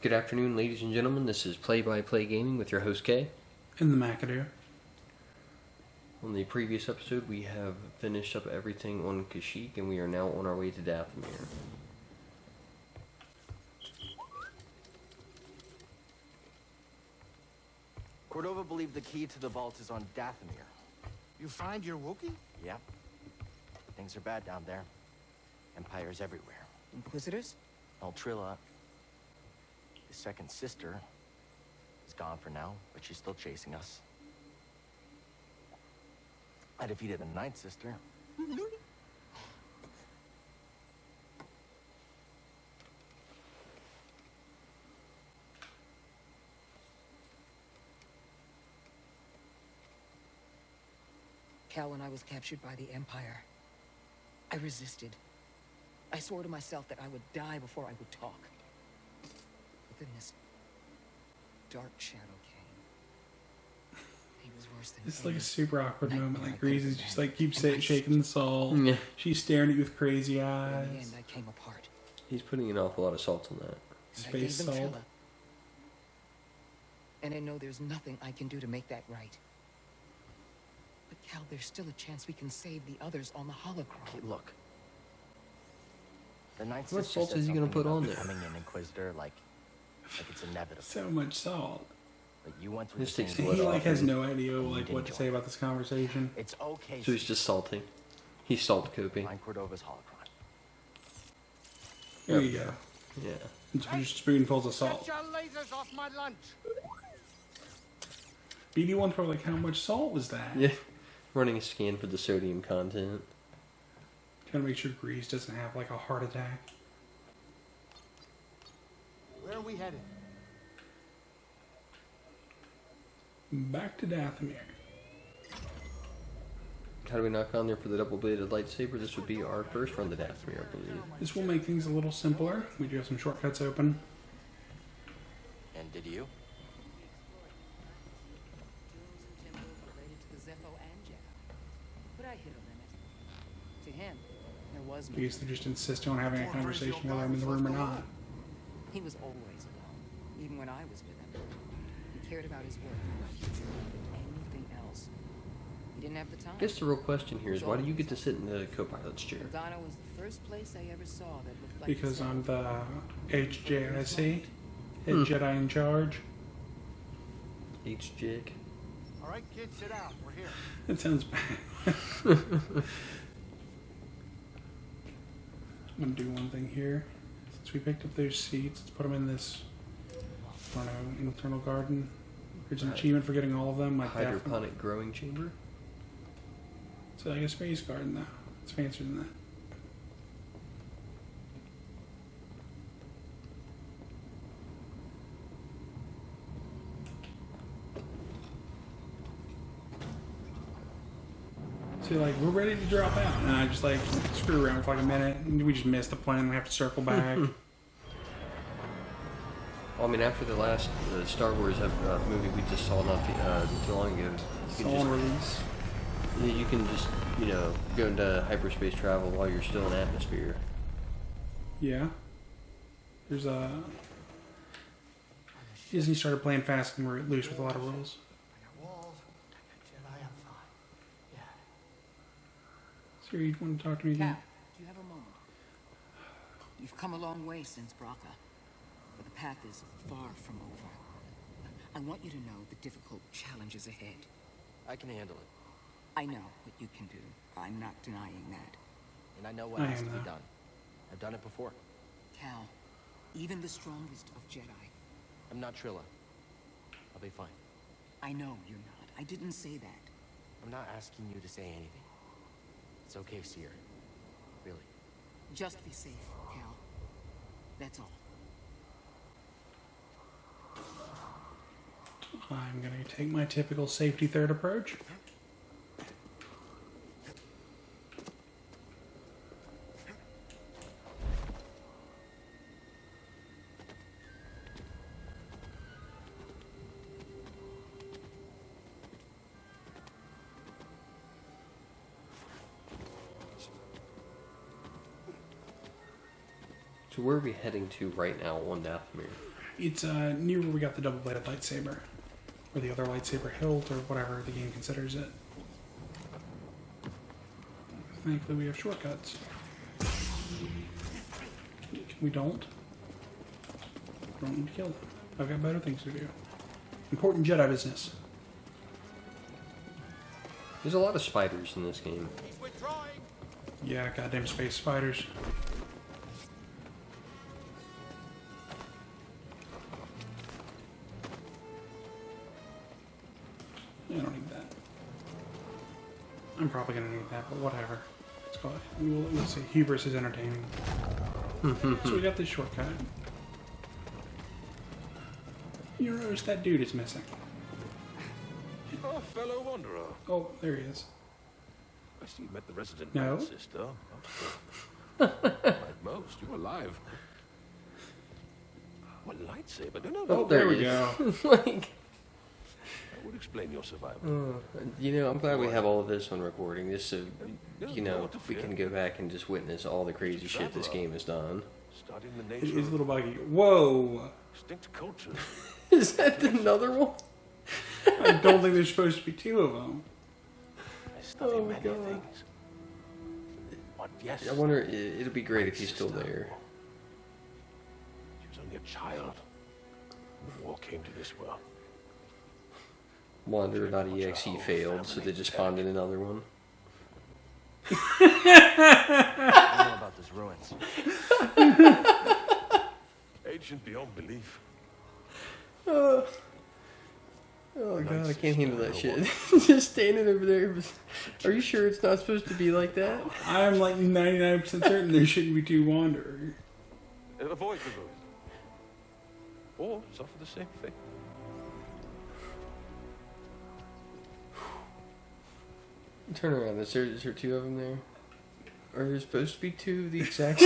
Good afternoon, ladies and gentlemen. This is Play by Play Gaming with your host Kay. In the McAdoo. On the previous episode, we have finished up everything on Kashyyyk, and we are now on our way to Dathomir. Cordova believed the key to the vault is on Dathomir. You find your Wookiee? Yep. Things are bad down there. Empires everywhere. Inquisitors? Trilla, his second sister, is gone for now, but she's still chasing us. I defeated the ninth sister. Cal, when I was captured by the Empire, I resisted. I swore to myself that I would die before I would talk. But then this dark shadow came. He was worse than It's like a any super awkward moment. nightmare Like I could Greasy's have just had. like keeps And I shaking the salt. Yeah. She's staring at you with crazy In eyes. the end, I came apart. He's putting an awful lot of salt on that. And I Space gave them salt. Trilla. And I know there's nothing I can do to make that right. But Cal, there's still a chance we can save the others on the holocron. Okay, look. The ninth What sister salt said is he gonna something put about on there? becoming an Inquisitor, like it's inevitable. So much salt. But you went through This the takes same the He What like off has him? no idea like what to say about this conversation. It's okay. So he's just salting. He's salt coping. Find Cordova's holocron. There you go. Yeah. It's just spoonfuls of salt. Get your lasers off my lunch! BD1 for like how much salt was that? Yeah. Running a scan for the sodium content. Trying to make sure Grease doesn't have like a heart attack. Where are we headed? Back to Dathomir. How do we knock on there for the double-bladed lightsaber? This would be our first run to Dathomir, I believe. This will make things a little simpler. We do have some shortcuts open. And did you? Related to the Zepho and Jedi. But I hit a limit. To him, there was no. I guess they're just insisting on having a conversation whether I'm in the room or not. He was always alone, even when I was with him. He cared about his work and the future more than anything else. He didn't have the time. I guess the real question here is, why do you get to sit in the co-pilot's chair? Ghana was the first place I ever saw that looked like Because itself. I'm the HJIC, head Jedi in charge. H-Jig. Alright, kids, sit down. We're here. That sounds bad. I'm gonna do one thing here. Since we picked up those seats, let's put them in this, I don't know, internal garden. There's an Right. achievement for getting all of them. Like Hydroponic growing chamber? It's like a space garden though. It's fancier than that. So like we're ready to drop out, and I just like screw around for like a minute, and we just missed the plane. We have to circle back. Well, I mean, after the last Star Wars movie we just saw not too long ago, you So can on release. you can just, go into hyperspace travel while you're still in atmosphere. Yeah. There's a Disney started playing fast and we're loose with a lot of rules. I got walls. Jedi, I'm fine. Yeah. Siri, you want to talk to me Cal, again? do you have a moment? You've come a long way since Braca, but the path is far from over. I want you to know the difficult challenges ahead. I can handle it. I know what you can do. I'm not denying that. And I know what I has am to be now. done. I've done it before. Cal, even the strongest of Jedi. I'm not Trilla. I'll be fine. I know you're not. I didn't say that. I'm not asking you to say anything. It's okay, Seer. Really. Just be safe, Cal. That's all. I'm going to take my typical safety third approach. So where are we heading to right now on Dathomir? It's near where we got the double-bladed lightsaber. Or the other lightsaber hilt, or whatever the game considers it. Thankfully we have shortcuts. We don't. We don't need to kill them. I've got better things to do. Important Jedi business. There's a lot of spiders in this game. Yeah, goddamn space spiders. I don't need that. I'm probably gonna need that, but whatever. Let's go. Let's see. Hubris is entertaining. So we got this shortcut. You notice that dude is missing. Oh, fellow wanderer. Oh, there he is. I see you met the resident No. Night Sister. Like most, you're alive. What lightsaber? No. Oh, there we he go. is. Like, That would explain your survival. you know, I'm glad we have all of this on recording, just so, No, you no, know, what to we fear. can go back and just witness all the crazy shit this game has done. Studying the It nature is a of little buggy. Whoa! extinct cultures. Is that another one? I don't think there's supposed to be two of them. I study Oh my many God. things. But yes, I wonder, it'll be great if he's still there. she was only a child when war came to this world. Wanderer.exe failed, so they just spawned in another one. I don't know about those ruins. Ancient beyond belief. Oh god, I can't handle that shit. Just standing over there. Are you sure it's not supposed to be like that? I'm like 99% certain there shouldn't be two Wanderers. Avoid the ruins. Or suffer the same fate. Turn around. Is there two of them there? Are there supposed to be two of the exact?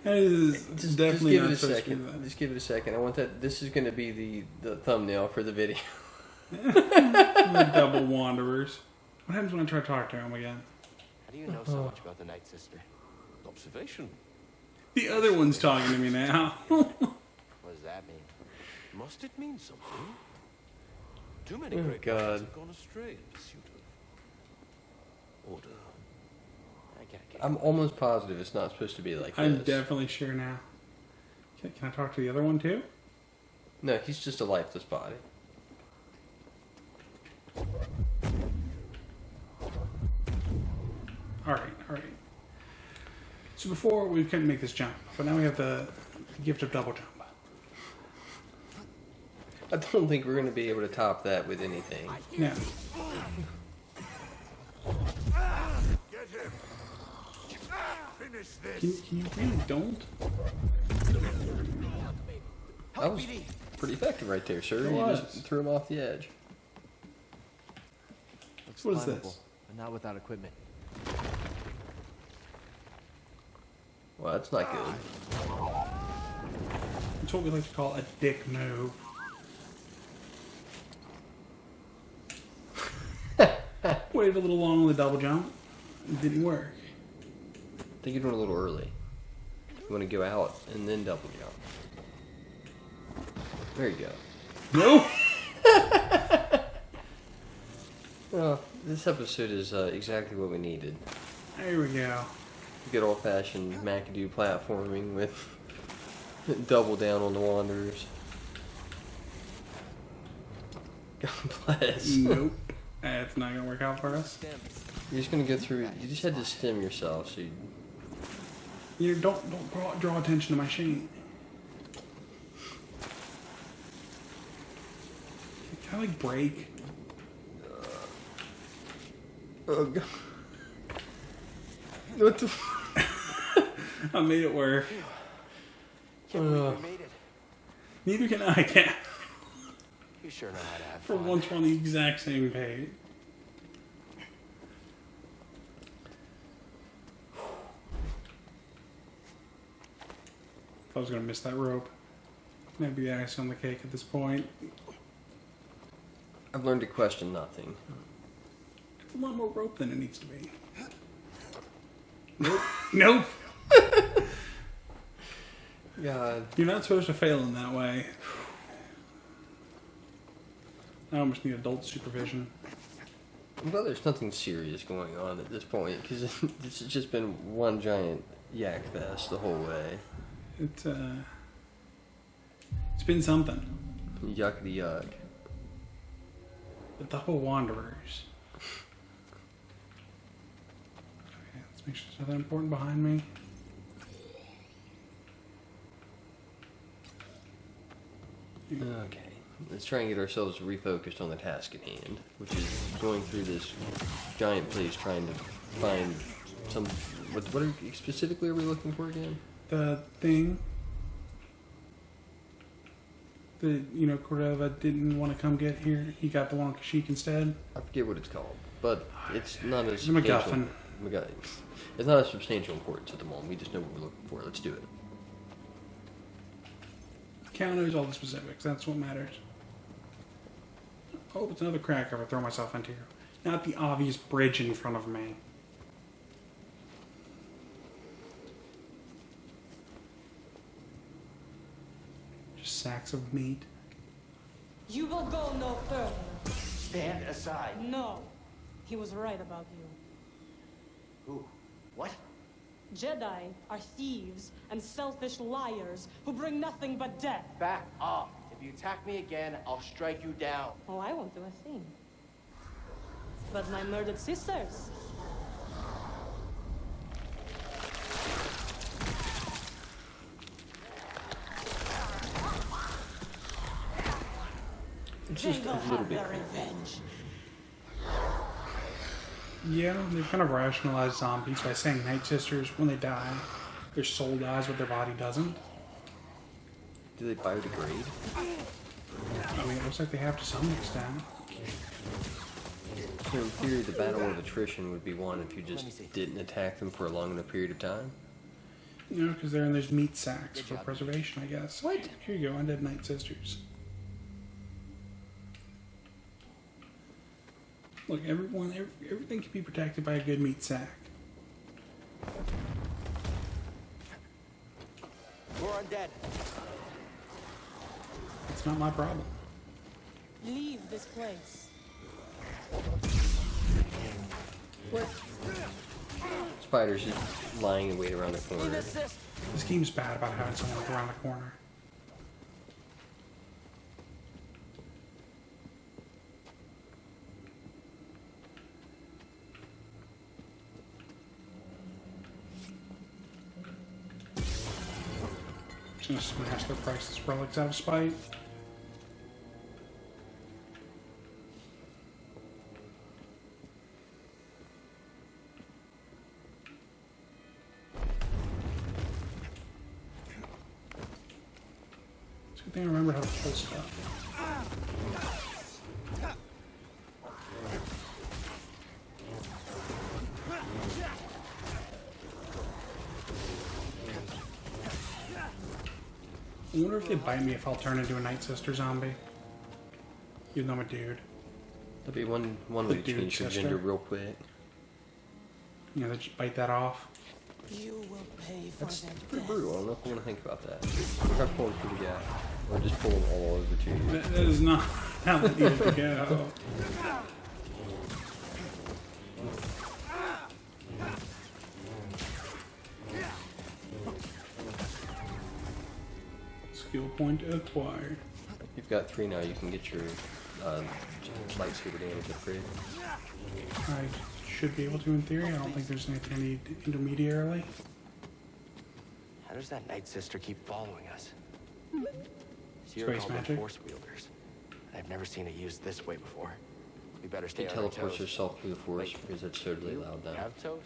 That is Just definitely give it not a supposed to be second. that. Just give it a second. I want that. This is going to be the thumbnail for the video. The double Wanderers. What happens when I try to talk to him again? How do you know so much about the Night Sister? Observation. The other one's talking to me now. What does that mean? Must it mean something? Too many Oh, great God. minds have gone astray in pursuit of order. I gotta get I'm almost positive it's not supposed to be like I'm this. definitely sure now. Can I talk to the other one too? No, he's just a lifeless body. Alright. So before we couldn't make this jump, but now we have the gift of double jump. I don't think we're going to be able to top that with anything. No. Get him! Finish this! Can you really don't? That was pretty effective right there, sir. It You was. just threw him off the edge. Looks What is climbable, this? but not without equipment. Well, that's not good. It's what we like to call a dick move. Waited a little long on the double jump. It didn't work. I think you're doing a little early. You want to go out and then double jump. There you go. No! Oh, this episode is exactly what we needed. There we go. Good old-fashioned McAdoo platforming with double down on the Wanderers. God bless. Nope. That's not gonna work out for us. You're just gonna go through. You just had to stem yourself, so you. Don't draw attention to my sheen. Can I like break? Oh god. What the? I made it work. Can't believe we made it. Neither can I. Can't. You sure know how to have For fun. once, we're on the exact same page. I was gonna miss that rope. That'd be the icing on the cake at this point. I've learned to question nothing. It's a lot more rope than it needs to be. Nope. Nope. God. You're not supposed to fail in that way. I almost need adult supervision. Well, there's nothing serious going on at this point, because this has just been one giant yak fest the whole way. It's been something. Yuck the yuck. But the whole Wanderers. Okay, let's make sure there's nothing important behind me. Okay, let's try and get ourselves refocused on the task at hand, which is going through this giant place trying to find some... specifically are we looking for again? The thing that, Eno Cordova didn't want to come get here. He got the one on Kashyyyk instead. I forget what it's called, but it's not as The MacGuffin. It's not of substantial importance at the moment. We just know what we're looking for. Let's do it. Cal knows all the specifics. That's what matters. Oh, it's another crack I would throw myself into. Not the obvious bridge in front of me. Just sacks of meat. You will go no further. Stand aside. No. He was right about you. Who? What? Jedi are thieves and selfish liars who bring nothing but death. Back off. If you attack me again, I'll strike you down. Oh, I won't do a thing. But my murdered sisters. It's just They a will little have bit. their revenge. Yeah, they've kind of rationalized zombies by saying Night Sisters, when they die, their soul dies but their body doesn't. Do they biodegrade? I mean, it looks like they have to some extent. So in theory, the battle of attrition would be won if you just didn't attack them for a long enough period of time. Because they're in those meat sacks for preservation, I guess. What? Here you go, Undead Night Sisters. Look, everything can be protected by a good meat sack. We're undead. It's not my problem. Leave this place. Spiders just lying in wait around the corner. This game's bad about having someone look around the corner. Just gonna smash their priceless relics out of spite. It's a good thing I remember how to pull stuff. I wonder if they bite me if I'll turn into a Night Sister zombie. Even though I'm a dude. That'd be one way to The dude change your sister. gender real quick. You know, they just bite that off. You will pay for That's their pretty death. brutal. I don't know if I want to think about that. Try pulling through the gap. Or just pull them all over to you. That is not how it needed to go. Skill point acquired. You've got 3 now. You can get your lightsaber damage upgrade. I should be able to in theory. I don't think there's anything I need intermediarily. How does that Night Sister keep following us? Zero Space called them magic. Force wielders. I've never seen it used this way before. We better She stay on our teleports toes. herself through the force Wait, because that's totally You allowed now. have toes?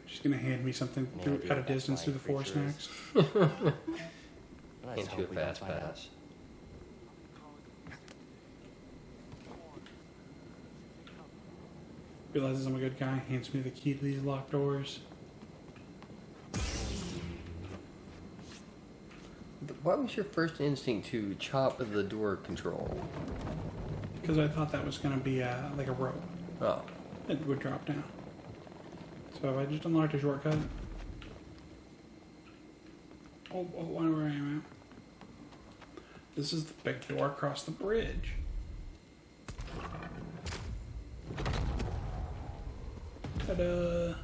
She's gonna hand me something Any through, idea at a what that distance through the flying force creature next. Let's Into a hope we don't fast find out. pass. Realizes I'm a good guy, hands me the key to these locked doors. Why was your first instinct to chop the door control? Because I thought that was gonna be like a rope. Oh, It would drop down. So have I just unlocked a shortcut? Oh, I know where I am at. This is the big door across the bridge. Ta-da!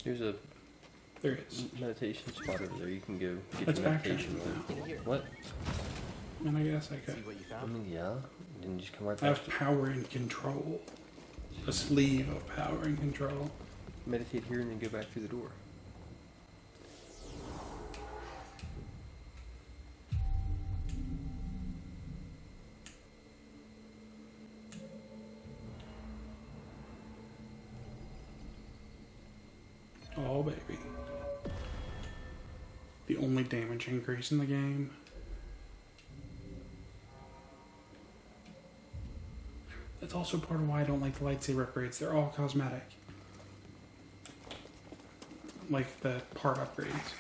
Here's a There it is. meditation spot over there. You can go get Let's your backtrack meditation now. on. What? And I guess I could. See what you I found? mean, yeah. Didn't you just come right I back have to power and control. A sleeve of power and control. meditate here and then go back through the door? Oh, baby. The only damage increase in the game. That's also part of why I don't like the lightsaber upgrades. They're all cosmetic. Like the part upgrades.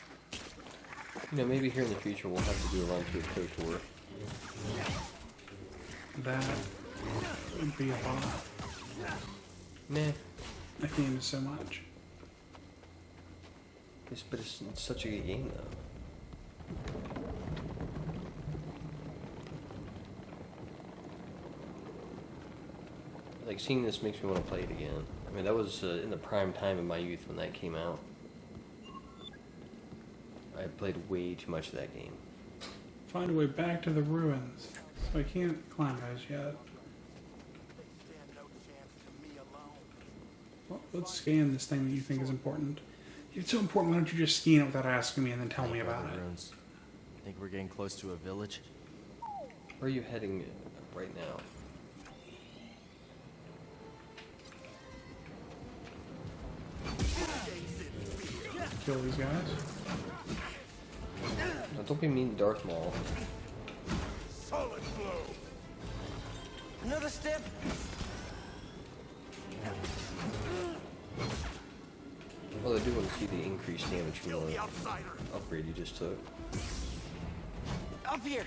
You know, maybe here in the future we'll have to do a run through the KOTOR. That would be a lot. Nah. That game is so much. But it's such a good game, though. Like, seeing this makes me want to play it again. I mean, that was in the prime time of my youth when that came out. I played way too much of that game. Find a way back to the ruins. So I can't climb those yet. Well, let's scan this thing that you think is important. If it's so important, why don't you just scan it without asking me and then tell me about it? Ruins. Think we're getting close to a village? Where are you heading right now? Kill these guys. Now, don't be mean to Darth Maul. Another step. Well, I do want to see the increased damage from the upgrade you just took. Up here.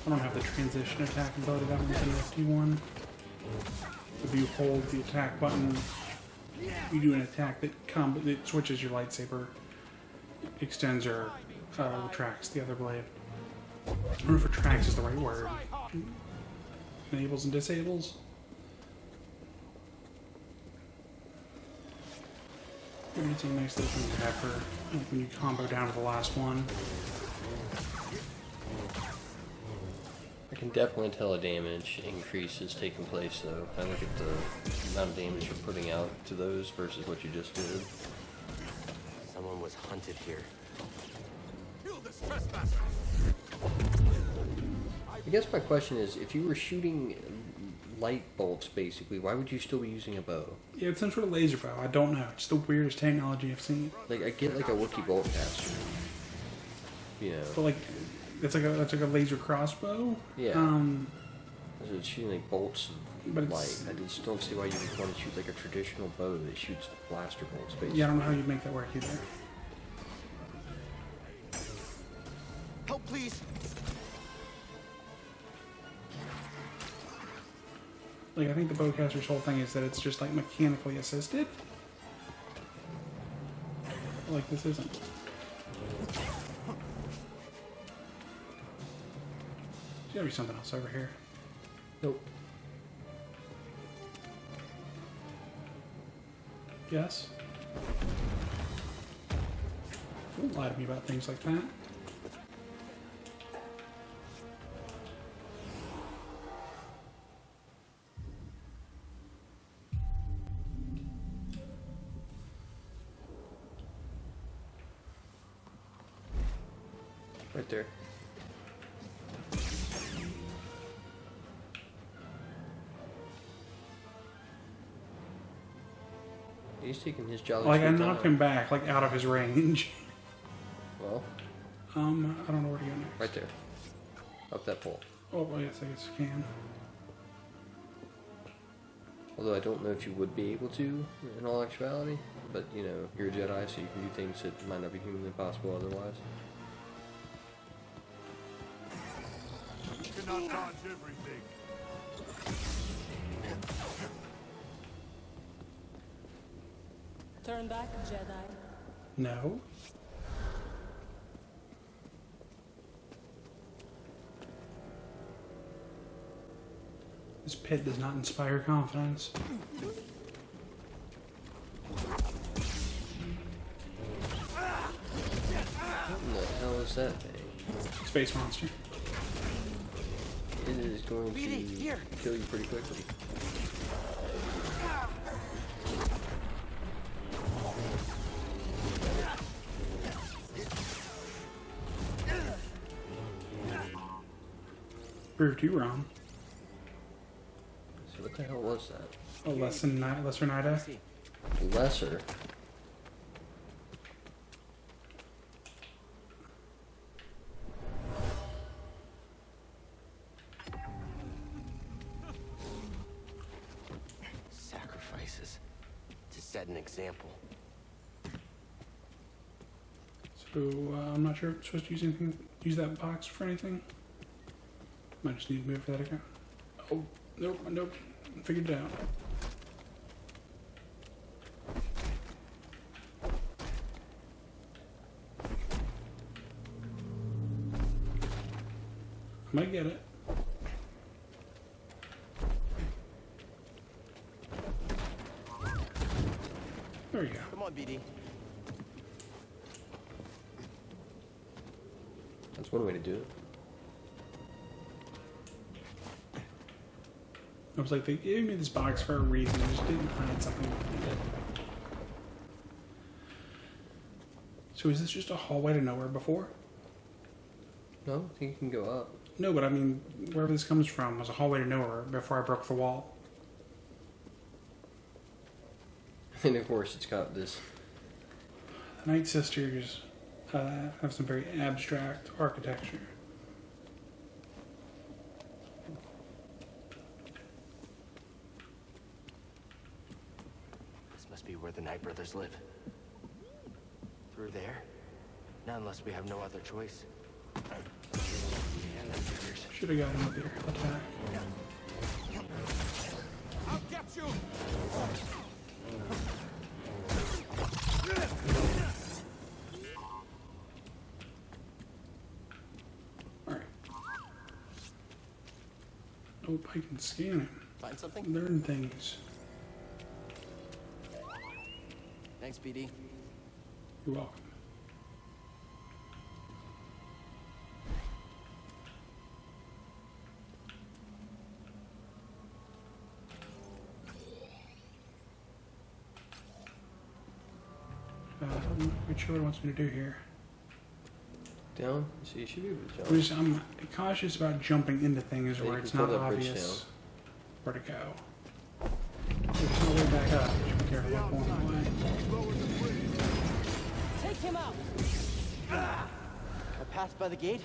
I don't have the transition attack loaded up into the FT1. If you hold the attack button, you do an attack that switches your lightsaber, extends or retracts the other blade. I don't know if retracts is the right word. Enables and disables. It's a nice little thing to have for like, when you combo down to the last one. I can definitely tell a damage increase is taking place, though. I look at the amount of damage you're putting out to those versus what you just did. Someone was hunted here. I guess my question is, if you were shooting light bolts, basically, why would you still be using a bow? Yeah, it's some sort of laser bow. I don't know. It's the weirdest technology I've seen. Like, I get like a Wookiee bolt caster, you know. But like, that's like a laser crossbow. Yeah. It's shooting like bolts But of light. it's- I just don't see why you would want to shoot like a traditional bow that shoots blaster bolts, basically. Yeah, I don't know how you'd make that work either. Help, please. Like, I think the bowcaster's whole thing is that it's just like mechanically assisted. Like, this isn't. There's gotta be something else over here. Nope. Yes? Don't lie to me about things like that. Right there. He's taking his jolly Like, I sweet knocked time. him back, like, out of his range. Well, I don't know where to go next. right there. Up that pole. Oh, well, yes, I guess I can. Although I don't know if you would be able to, in all actuality. But, you know, you're a Jedi, so you can do things that might not be humanly possible otherwise. You cannot dodge everything. Turn back, Jedi. No. This pit does not inspire confidence. What in the hell is that thing? Space monster. It is going to Here. kill you pretty quickly. Proved you wrong. So what the hell was that? Oh, lesser Nida. See. Lesser? Sacrifices to set an example. So I'm not sure if I'm supposed to use that box for anything. Might just need to move for that account. Oh, nope. Figured it out. I might get it. There we go. Come on, BD. That's one way to do it. I was like, they gave me this box for a reason. They just didn't hide something in it. So is this just a hallway to nowhere before? No, I think you can go up. No, but I mean, wherever this comes from was a hallway to nowhere before I broke the wall. And of course it's got this. The Night Sisters have some very abstract architecture. This must be where the Night Brothers live. Through there? Not unless we have no other choice. Should have gotten up there. Attack. I'll get you! Alright. Oh, I can scan him. Find something? Learn things. Thanks, BD. You're welcome. I'm not quite sure what it wants me to do here. Down? So you should be able to jump. I'm cautious about jumping into things Yeah, where you it's can pull not that bridge obvious where to go. There's no way back up. Just be careful about going that way. Take him out. I passed by the gate.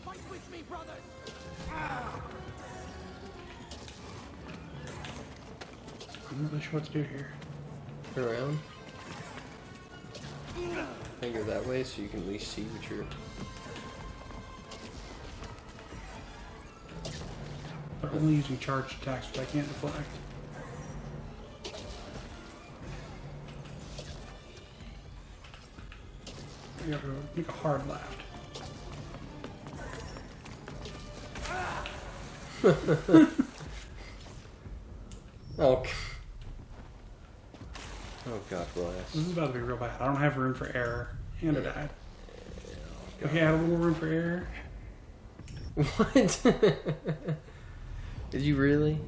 Fight with me, brothers! I'm not really sure what to do here. Turn around. And go that way so you can at least see what you're. They're only using charged attacks, but I can't deflect. I gotta make a hard left. Oh. Oh God bless. This is about to be real bad. I don't have room for error. And I died. God. Okay, I had a little room for error. What? Did you really?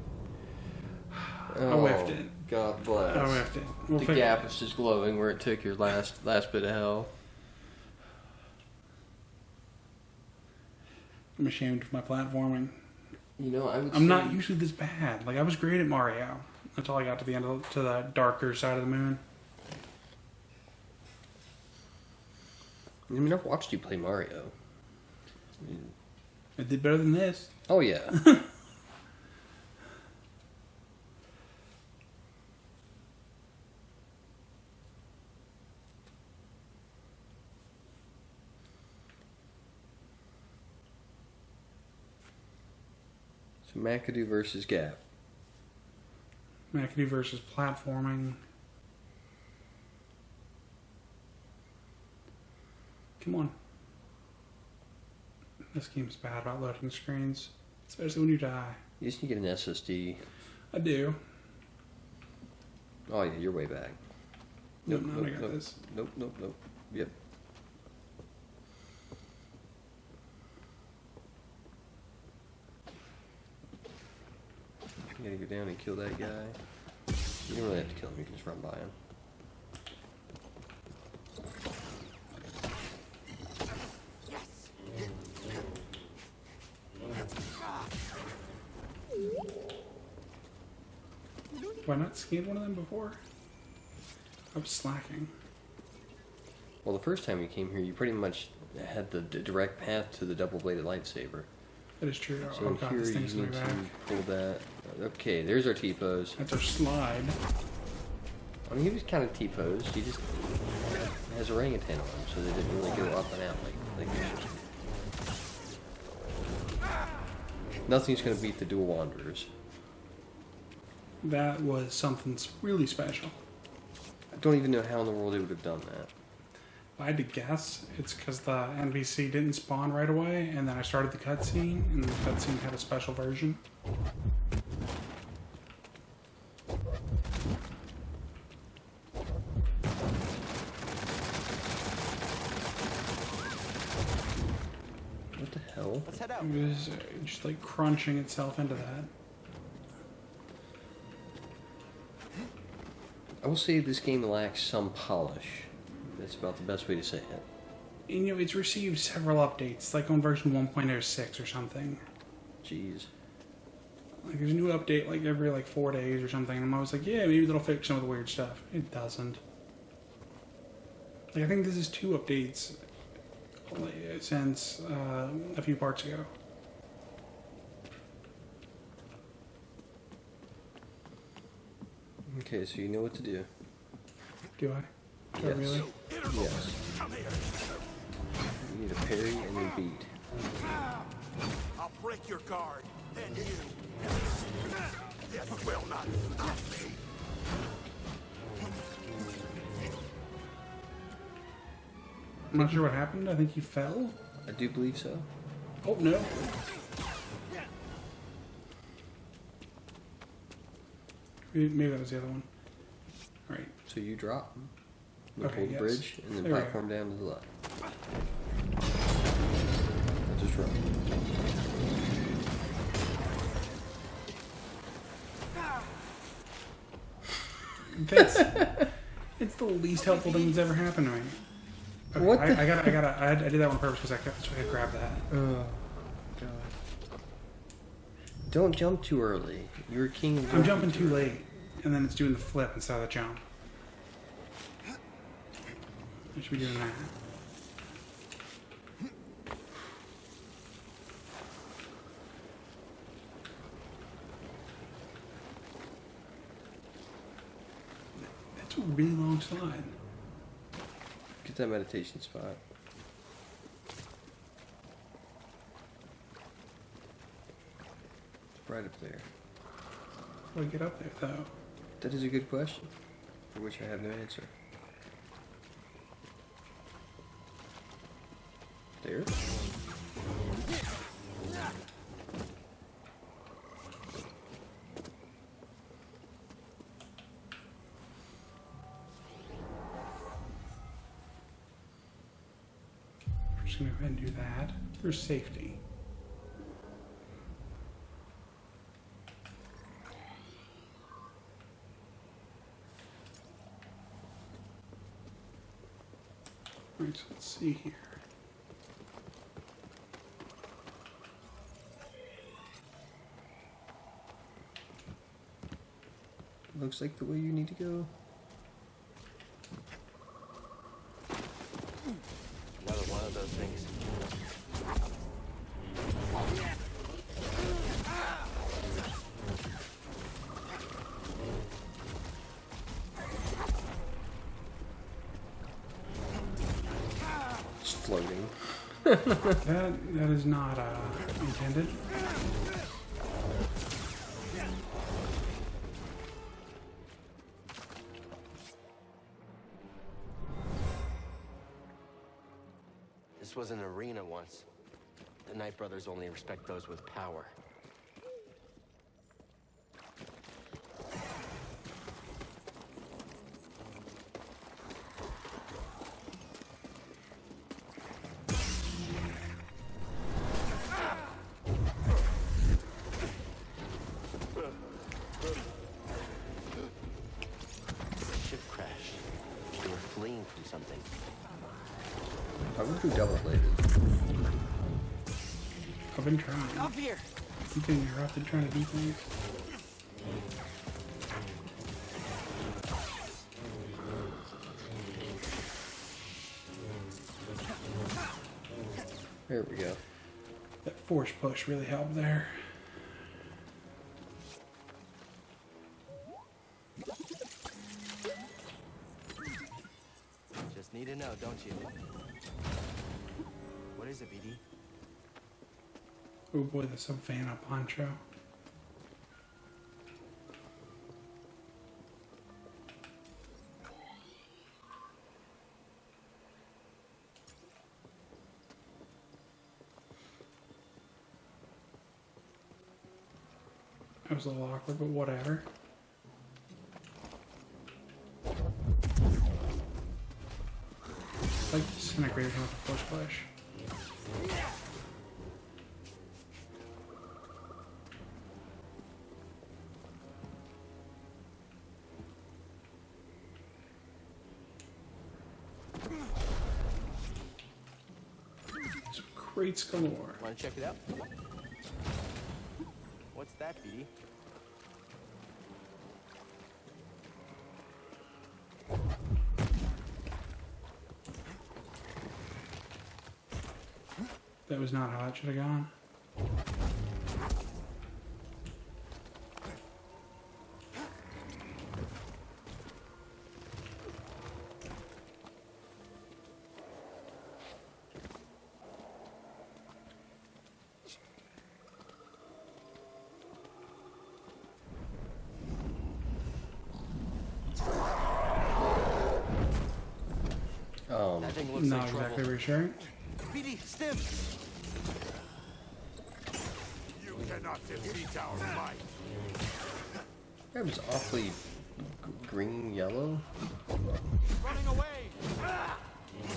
I whiffed it. God bless. I whiffed it. We'll The figure- gap is just glowing where it took your last bit of hell. I'm ashamed of my platforming. You know, I would. I'm say, not usually this bad. Like, I was great at Mario until I got to the end of to the darker side of the moon. I mean, I've watched you play Mario. I did better than this. Oh yeah. So McAdoo versus Gap. McAdoo versus platforming. Come on. This game's bad about loading screens, especially when you die. You just need to get an SSD. I do. Oh yeah, you're way back. Nope, I got this. Nope. Yep. You gotta go down and kill that guy. You don't really have to kill him, you can just run by him. Have I not scanned one of them before? I was slacking. Well, the first time you came here, you pretty much had the direct path to the double-bladed lightsaber. That is true. So Oh in god, here this you thing's need coming to back. pull that. Okay, there's our T-pose. That's our slide. I mean, he was kind of T-posed. He just has orangutan on him, so they didn't really go up and out like they should. Nothing's going to beat the Dual Wanderers. That was something really special. I don't even know how in the world they would have done that. If I had to guess, it's because the NPC didn't spawn right away, and then I started the cutscene, and the cutscene had a special version. What the hell? Let's head out. It was just like crunching itself into that. I will say this game lacks some polish. That's about the best way to say it. And, you know, it's received several updates, like on version 1.06 or something. Jeez. Like, there's a new update like every 4 days or something, and I'm always like, yeah, maybe that'll fix some of the weird stuff. It doesn't. Like, I think this is 2 updates since a few parts ago. Okay, so you know what to do. Do I? Do I Yes. really? Yes. You need a parry and then beat. I'll break your guard, and you. This will not stop me. I'm not sure what happened. I think he fell. I do believe so. Oh, no. Maybe that was the other one. Alright. So you drop. You Okay, hold the yes. bridge and then There we platform down to the left. Just run. That's it's the least helpful thing that's ever happened to me. Okay, What the- I did that on purpose because I could grab that. Oh, God. Don't jump too early. You're a king of I'm jumping too late, and then it's doing the flip instead of the jump. I should be doing that. That's a really long slide. Get that meditation spot. Right up there. How do I get up there, though? That is a good question, for which I have no answer. There? We're just going to go ahead and do that for safety. Alright, so let's see here. Looks like the way you need to go. Another one of those things. floating. That is not intended. This was an arena once. The Night Brothers only respect those with power. The ship crashed. They were fleeing from something. I would do double bladed. I've been trying. Up here! I'm getting interrupted trying to do things. There we go. That force push really helped there. Just need to know, don't you? What is it, BD? Oh boy, the Savannah poncho. That was a little awkward, but whatever. It's like disintegrated him with a force push. Some crates galore. Wanna check it out? What's that, BD? That was not how it should have gone. That thing looks Not like trouble. exactly reassuring. BD, stim! You cannot defeat our might. That was awfully green yellow. Running away!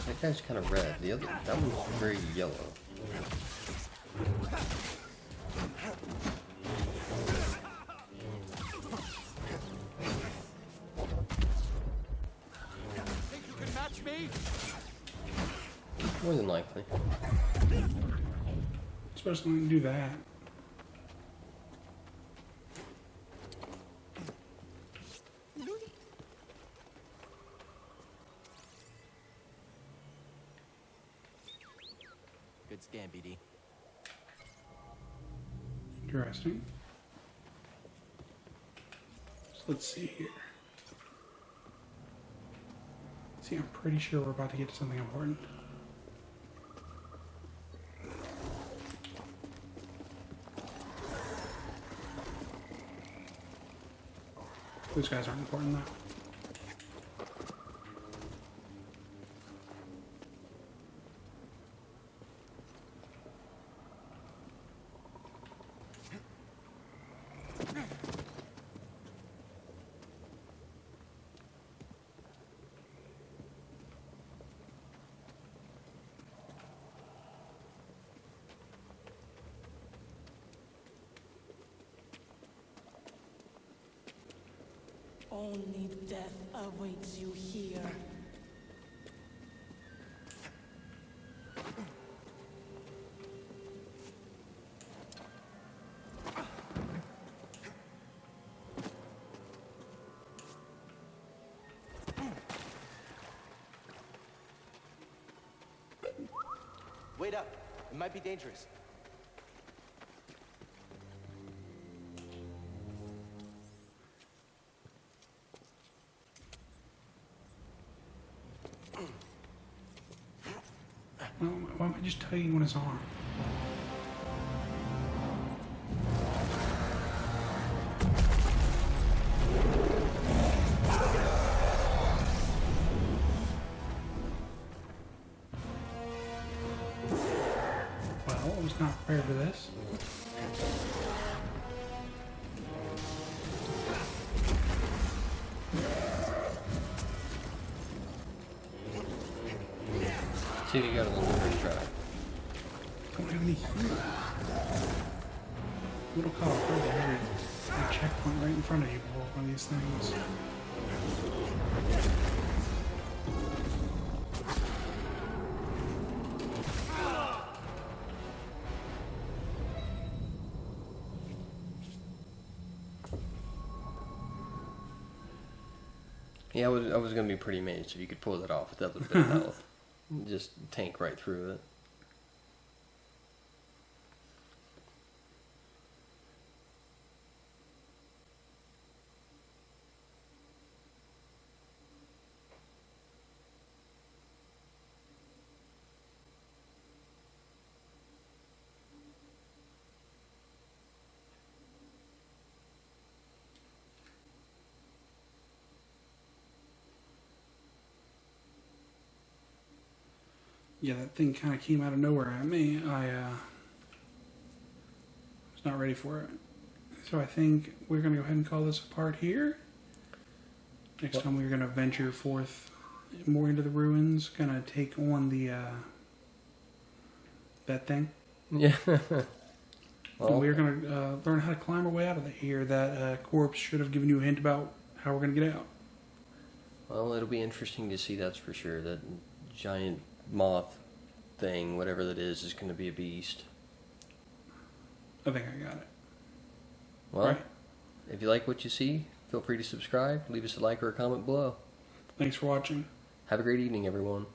That guy's kind of red. The other, that one's very yellow. Think you can match me? More than likely. Especially when you do that. Good scan, BD. Interesting. So let's see here. See, I'm pretty sure we're about to get to something important. Those guys aren't important though. Only death awaits you here. Wait up. It might be dangerous. Why am I just tugging on his arm? Well, I was not prepared for this. See if you got a little first try. Don't have any heat. Little Call of Duty, every checkpoint right in front of you for one of these things. Yeah, I was gonna be pretty amazed if you could pull that off with that little bit of health. Just tank right through it. Yeah, that thing kind of came out of nowhere at me. I was not ready for it. So I think we're going to go ahead and call this a part here. Next time we're going to venture forth more into the ruins. Going to take on the that thing. Yeah. And we're going to learn how to climb our way out of here. That corpse should have given you a hint about how we're going to get out. Well, it'll be interesting to see, that's for sure. That giant moth thing, whatever that is going to be a beast. I think I got it. Well, Right. if you like what you see, feel free to subscribe, leave us a like or a comment below. Thanks for watching. Have a great evening, everyone.